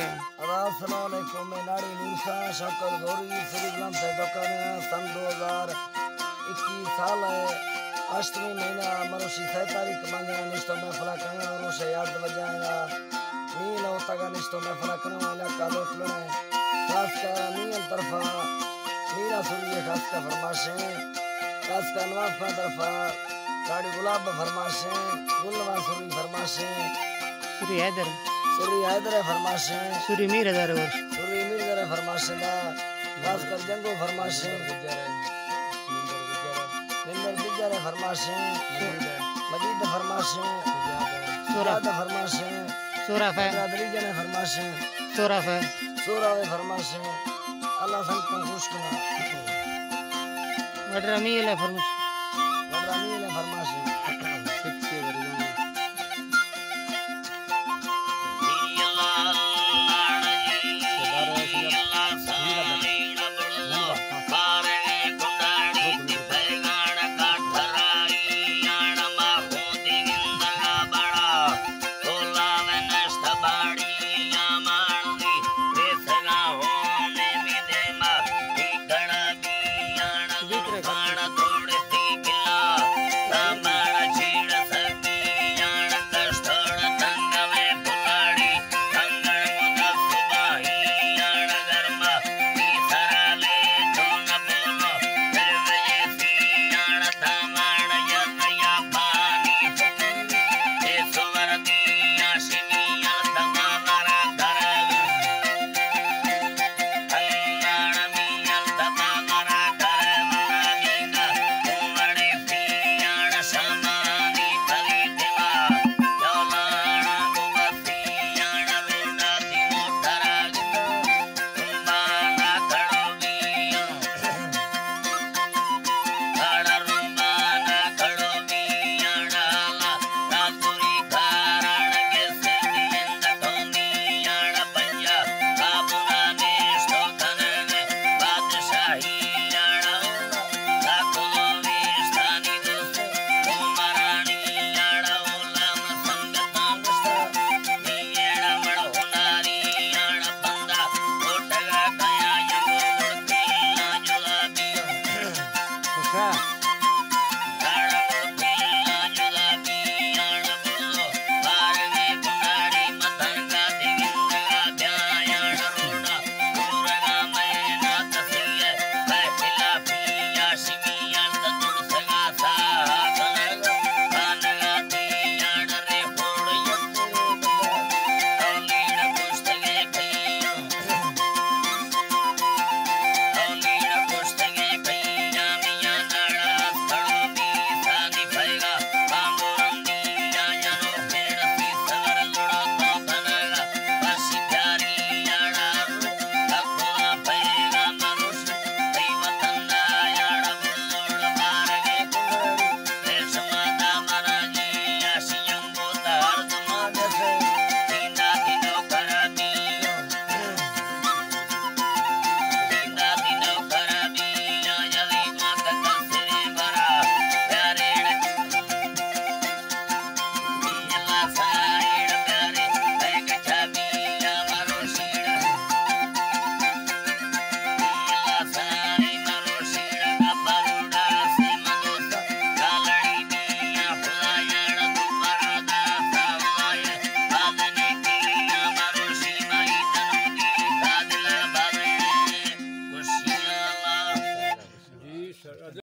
गया। अस्सलाम वालेकुम। मैं नाड़ी न्यूज़ा शौकत गौरी श्री गुलाम साहिब सन 2021 साल है। अष्टमी महीना मरोशी 6 तारीख मांगे निष्ठो में फला करना और उसे याद बजाएगा नील होता का निष्ठो में फला करना वाला कालो तुलने खास का नील तरफा मीरा सूर्य खास का फरमाशें खास का नवाब का तरफा गाड़ी गुलाब फरमाशें गुलवा सूरी फरमाशें सूरी हैदर फरमाशें सूरी मीर हजार वर्ष सूरी मीर फरमाशें दा खास कर जंगो फरमाशें निंदर गुजर फरमाशें मजीद फरमाशें सुराद फरमाशें सूरफ है दरीजन फरमाशें सूरफ है सूरावे फरमाशें अल्लाह संत का खुश करा वडरा मील है फरमाश वडरा मील फरमाशें